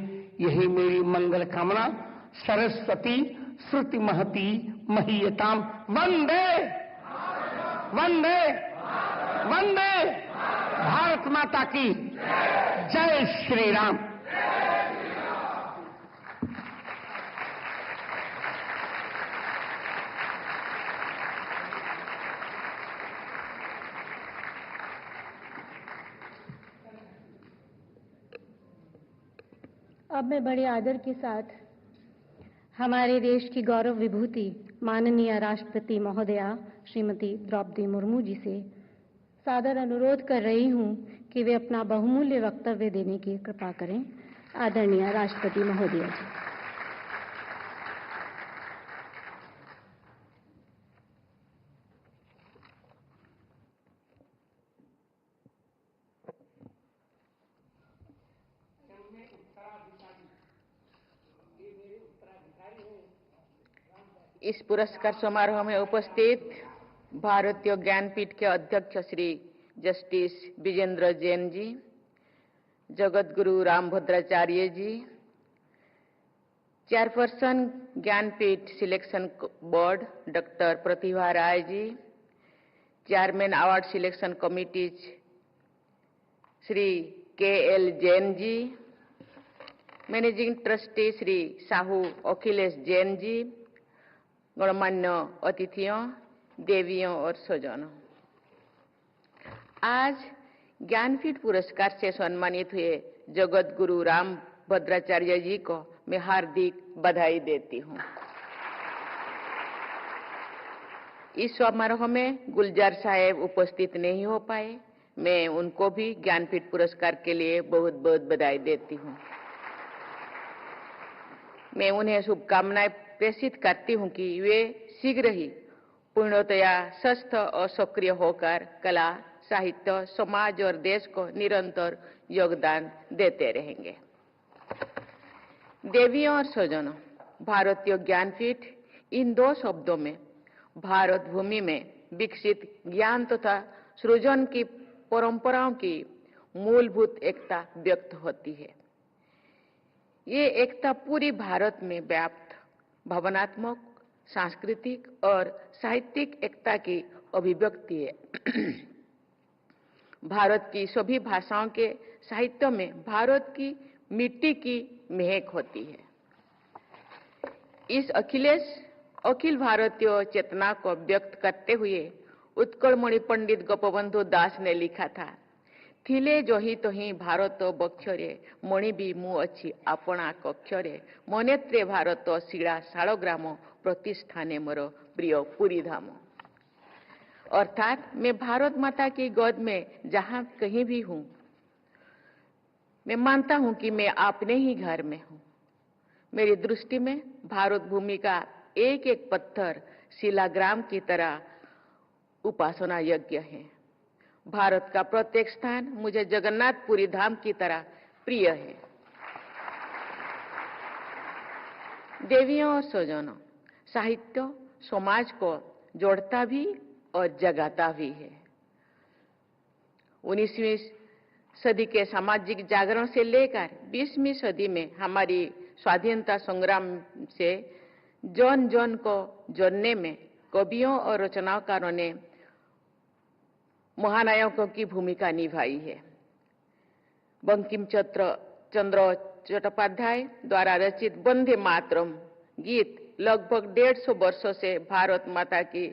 यही मेरी मंगल कामना। सरस्वती श्रुति महती महीयताम। वंदे वंदे वंदे भारत माता की जय श्री राम। अब मैं बड़े आदर के साथ हमारे देश की गौरव विभूति माननीय राष्ट्रपति महोदया श्रीमती द्रौपदी मुर्मू जी से सादर अनुरोध कर रही हूं कि वे अपना बहुमूल्य वक्तव्य देने की कृपा करें। आदरणीय राष्ट्रपति महोदया जी। इस पुरस्कार समारोह में उपस्थित भारतीय ज्ञानपीठ के अध्यक्ष Shri justice Vijendra Jain ji, Jagat Guru Rambhadracharya ji, chairperson Jnanpith selection board doctor Pratibha Ray ji, chairman award selection committees Shri K L. Jain ji, managing trustee Shri Sahu Akhilesh Jain ji, गणमान्य अतिथियों, देवियों और स्वजनों, आज ज्ञानपीठ पुरस्कार से सम्मानित हुए जगत गुरु राम भद्राचार्य जी को मैं हार्दिक बधाई देती हूँ। इस समारोह में गुलजार साहेब उपस्थित नहीं हो पाए, मैं उनको भी ज्ञानपीठ पुरस्कार के लिए बहुत बहुत बधाई देती हूँ। मैं उन्हें शुभकामनाएं प्रेषित करती हूं कि वे शीघ्र ही पूर्णतया स्वस्थ और सक्रिय होकर कला, साहित्य, समाज और देश को निरंतर योगदान देते रहेंगे। देवियों और स्वजनों, भारतीय ज्ञानपीठ इन 2 शब्दों में भारत भूमि में विकसित ज्ञान तथा सृजन की परंपराओं की मूलभूत एकता व्यक्त होती है। ये एकता पूरी भारत में व्याप्त भावनात्मक, सांस्कृतिक और साहित्यिक एकता की अभिव्यक्ति है। भारत की सभी भाषाओं के साहित्य में भारत की मिट्टी की महक होती है। इस अखिल भारतीय चेतना को व्यक्त करते हुए उत्कलमणि पंडित गोपबंधु दास ने लिखा था, थिले जही तही भारत बक्षरे मणि भी मु अच्छी आपना कक्षरे मनेत्रे भारत शिला शालग्राम प्रतिष्ठाने मोर प्रिय पुरी धाम। अर्थात मैं भारत माता की गोद में जहां कहीं भी हूं, मैं मानता हूं कि मैं अपने ही घर में हूं। मेरी दृष्टि में भारत भूमि का एक एक पत्थर शिलाग्राम की तरह उपासना यज्ञ है। भारत का प्रत्येक स्थान मुझे जगन्नाथपुरी धाम की तरह प्रिय है। देवियों और स्वजनों, साहित्य समाज को जोड़ता भी और जगाता भी है। 19वीं सदी के सामाजिक जागरण से लेकर 20वीं सदी में हमारी स्वाधीनता संग्राम से जन जन को जोड़ने में कवियों और रचनाकारों ने महानायकों की भूमिका निभाई है। बंकिम चंद्र चट्टोपाध्याय द्वारा रचित वंदे मातरम गीत लगभग 150 वर्षों से भारत माता की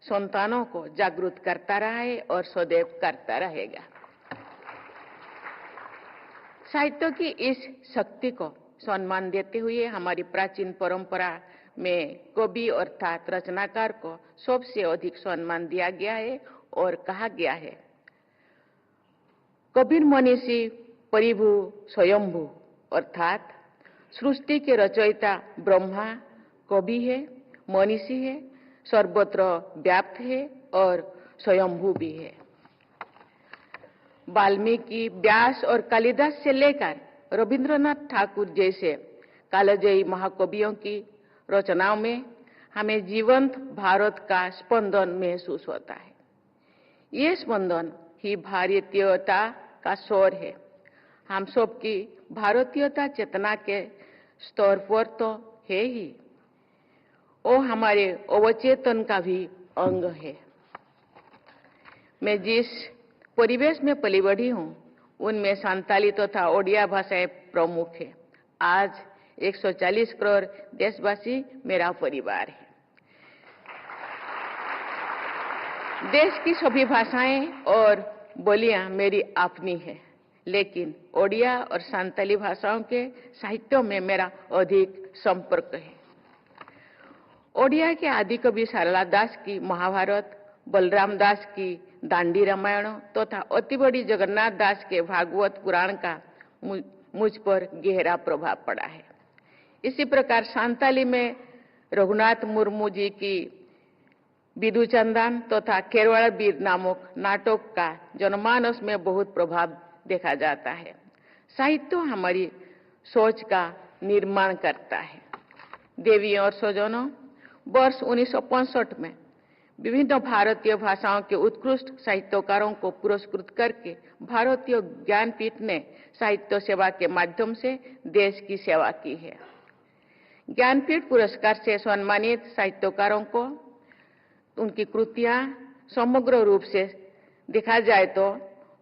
संतानों को जागरूक करता रहा है और सदैव करता रहेगा। साहित्य की इस शक्ति को सम्मान देते हुए हमारी प्राचीन परंपरा में कवि अर्थात रचनाकार को सबसे अधिक सम्मान दिया गया है और कहा गया है, कबीर मनीषी परिभु स्वयंभू, अर्थात सृष्टि के रचयिता ब्रह्मा कवि है, मनीषी है, सर्वत्र व्याप्त है और स्वयंभू भी है। वाल्मीकि, व्यास और कालिदास से लेकर रविंद्रनाथ ठाकुर जैसे कालजयी महाकवियों की रचनाओं में हमें जीवंत भारत का स्पंदन महसूस होता है। ये स्पंदन ही भारतीयता का स्वर है। हम सबकी भारतीयता चेतना के स्तर पर तो है ही, वो हमारे अवचेतन का भी अंग है। मैं जिस परिवेश में पली बढ़ी हूँ उनमें संताली तथा ओडिया भाषाएं प्रमुख है। आज 140 करोड़ देशवासी मेरा परिवार है। देश की सभी भाषाएं और बोलियां मेरी अपनी है, लेकिन ओडिया और संताली भाषाओं के साहित्यों में मेरा अधिक संपर्क है। ओडिया के आदि कवि सारला दास की महाभारत, बलराम दास की दांडी रामायण तथा अति बड़ी जगन्नाथ दास के भागवत पुराण का मुझ पर गहरा प्रभाव पड़ा है। इसी प्रकार संताली में रघुनाथ मुर्मू जी की विदुचंदन तथा खेरवाड़ वीर नामक नाटक का जनमानस में बहुत प्रभाव देखा जाता है। साहित्य हमारी सोच का निर्माण करता है। देवी और स्वजनों, वर्ष 1965 में विभिन्न भारतीय भाषाओं के उत्कृष्ट साहित्यकारों को पुरस्कृत करके भारतीय ज्ञानपीठ ने साहित्य सेवा के माध्यम से देश की सेवा की है। ज्ञानपीठ पुरस्कार से सम्मानित साहित्यकारों को उनकी कृतियां समग्र रूप से देखा जाए तो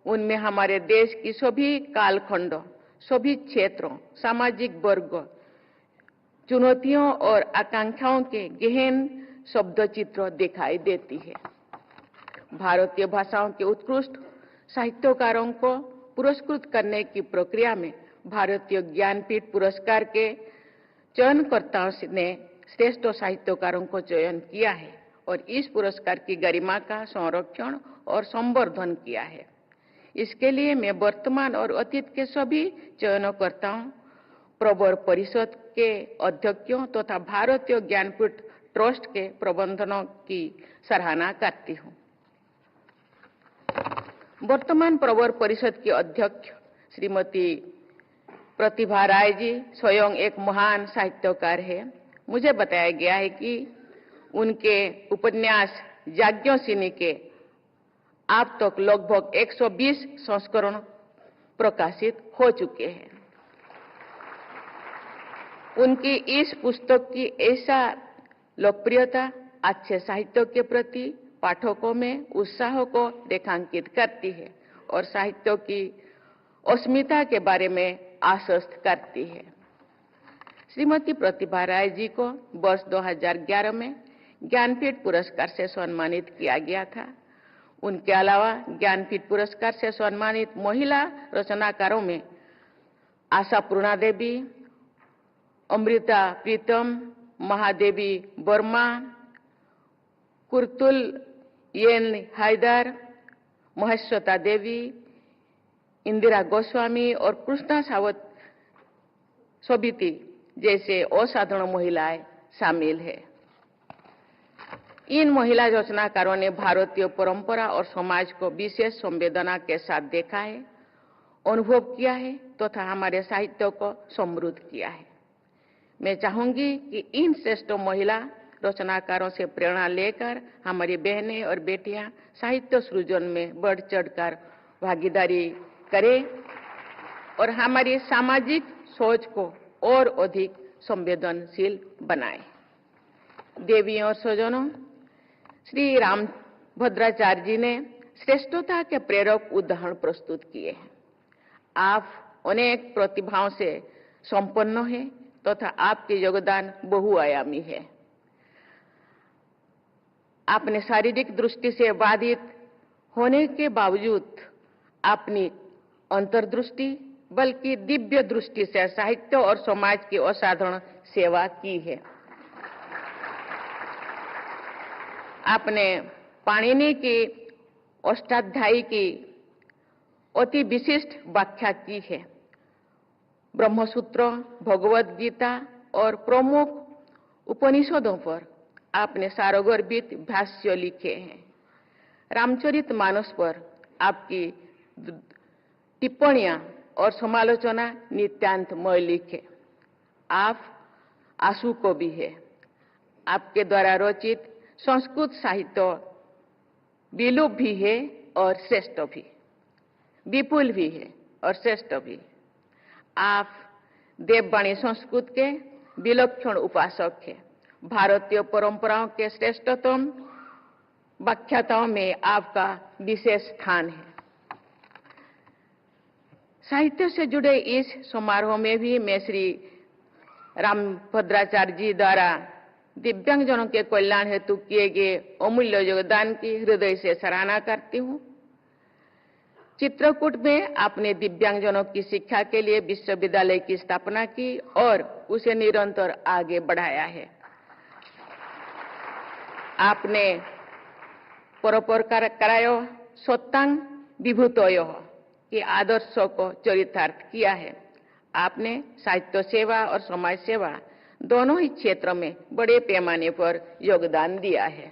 उनमें हमारे देश की सभी कालखंड, सभी क्षेत्रों, सामाजिक वर्ग, चुनौतियों और आकांक्षाओं के गहन शब्द चित्र दिखाई देती है। भारतीय भाषाओं के उत्कृष्ट साहित्यकारों को पुरस्कृत करने की प्रक्रिया में भारतीय ज्ञानपीठ पुरस्कार के चयनकर्ताओं ने श्रेष्ठ साहित्यकारों को चयन किया है और इस पुरस्कार की गरिमा का संरक्षण और संवर्धन किया है। इसके लिए मैं वर्तमान और अतीत के सभी चयनकर्ताओं, प्रवर परिषद के अध्यक्षों तथा भारतीय ज्ञानपीठ ट्रस्ट के प्रबंधनों की सराहना करती हूँ। वर्तमान प्रवर परिषद की अध्यक्ष श्रीमती प्रतिभा राय जी स्वयं एक महान साहित्यकार है। मुझे बताया गया है कि उनके उपन्यास याज्ञसेनी के अब तक लगभग 120 संस्करण प्रकाशित हो चुके हैं। उनकी इस पुस्तक की ऐसा लोकप्रियता अच्छे साहित्य के प्रति पाठकों में उत्साह को रेखांकित करती है और साहित्य की अस्मिता के बारे में आश्वस्त करती है। श्रीमती प्रतिभा राय जी को वर्ष 2011 में ज्ञानपीठ पुरस्कार से सम्मानित किया गया था। उनके अलावा ज्ञानपीठ पुरस्कार से सम्मानित महिला रचनाकारों में आशापूर्णा देवी, अमृता प्रीतम, महादेवी वर्मा, कुर्तुल एन हैदर, महेश्वता देवी, इंदिरा गोस्वामी और कृष्णा सावत सोबिती जैसे असाधारण महिलाएं शामिल है। इन महिला रचनाकारों ने भारतीय परंपरा और समाज को विशेष संवेदना के साथ देखा है, अनुभव किया है तथा हमारे साहित्य को समृद्ध किया है। मैं चाहूंगी कि इन श्रेष्ठ महिला रचनाकारों से प्रेरणा लेकर हमारी बहनें और बेटियां साहित्य सृजन में बढ़ चढ़कर भागीदारी करें और हमारी सामाजिक सोच को और अधिक संवेदनशील बनाए। देवियों और स्वजनों, श्री रामभद्राचार्य जी ने श्रेष्ठता के प्रेरक उदाहरण प्रस्तुत किए हैं। आप अनेक प्रतिभाओं से संपन्न हैं तथा आपके योगदान बहुआयामी है। आपने शारीरिक दृष्टि से बाधित होने के बावजूद अपनी अंतर्दृष्टि बल्कि दिव्य दृष्टि से साहित्य और समाज की असाधारण सेवा की है। आपने पाणिनि की अष्टाध्यायी की अति विशिष्ट व्याख्या की है। ब्रह्मसूत्र, भगवद गीता और प्रमुख उपनिषदों पर आपने सारगर्भित भाष्य लिखे हैं। रामचरितमानस पर आपकी टिप्पणियां और समालोचना नितांत मौलिक है। आप आशु कवि है। आपके द्वारा रचित संस्कृत साहित्य विलुप्त भी है और श्रेष्ठ भी, विपुल भी है और श्रेष्ठ भी। आप देववाणी संस्कृत के विलक्षण उपासक हैं। भारतीय परंपराओं के श्रेष्ठतम व्याख्याताओं में आपका विशेष स्थान है। साहित्य से जुड़े इस समारोह में भी मैं श्री रामभद्राचार्य जी द्वारा दिव्यांगजनों के कल्याण हेतु किए गए अमूल्य योगदान की हृदय से सराहना करती हूँ। चित्रकूट में आपने दिव्यांगजनों की शिक्षा के लिए विश्वविद्यालय की स्थापना की और उसे निरंतर आगे बढ़ाया है। आपने परोपकार करायो सत्तांग विभूतयो के आदर्शों को चरितार्थ किया है। आपने साहित्य सेवा और समाज सेवा दोनों ही क्षेत्रों में बड़े पैमाने पर योगदान दिया है।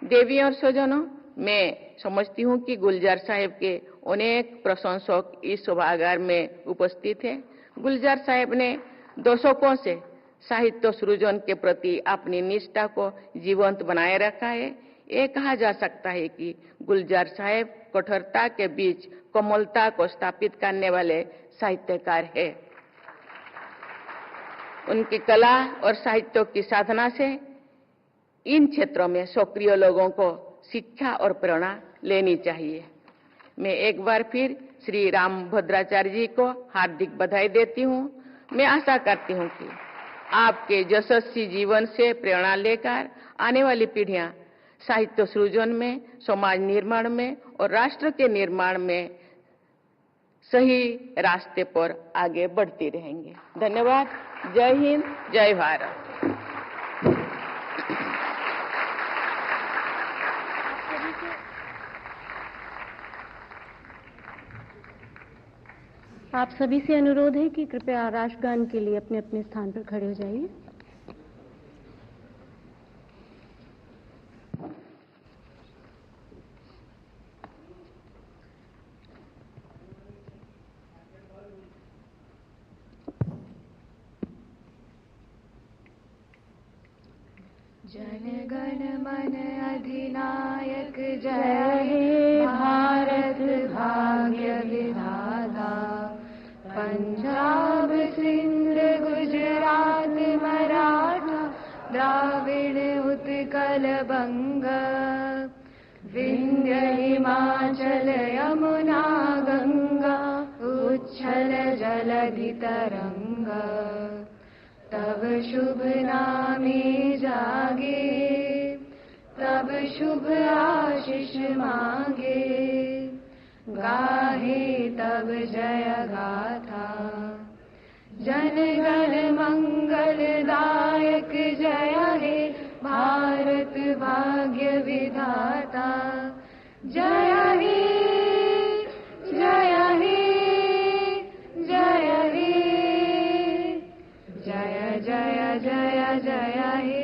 देवियों और स्वजनों, मैं समझती हूँ कि गुलजार साहब के अनेक प्रशंसक इस सभागार में उपस्थित हैं। गुलजार साहब ने दशकों से साहित्य सृजन के प्रति अपनी निष्ठा को जीवंत बनाए रखा है। ये कहा जा सकता है कि गुलजार साहब कठोरता के बीच कोमलता को स्थापित करने वाले साहित्यकार है। उनकी कला और साहित्य की साधना से इन क्षेत्रों में सक्रिय लोगों को शिक्षा और प्रेरणा लेनी चाहिए। मैं एक बार फिर श्री रामभद्राचार्य जी को हार्दिक बधाई देती हूँ। मैं आशा करती हूँ कि आपके यशस्वी जीवन से प्रेरणा लेकर आने वाली पीढ़ियां साहित्य सृजन में, समाज निर्माण में और राष्ट्र के निर्माण में सही रास्ते पर आगे बढ़ती रहेंगे। धन्यवाद। जय हिंद, जय भारत। आप सभी से अनुरोध है कि कृपया राष्ट्रगान के लिए अपने अपने स्थान पर खड़े हो जाइए। जन गण मन अधिनायक जय हे भारत भाग्य विधाता। पंजाब सिंध गुजरात मराठा द्राविड़ उत्कल बंग। विंध्य हिमाचल यमुना गंगा उच्छल जलधि तरंग। तब शुभ नामे जागे तब शुभ आशीष मांगे। गाहे तब जय गाथा जन गण मंगल दायक जय हे भारत भाग्य विधाता। जय हे जय हे जय हे जय जय जय जय हे।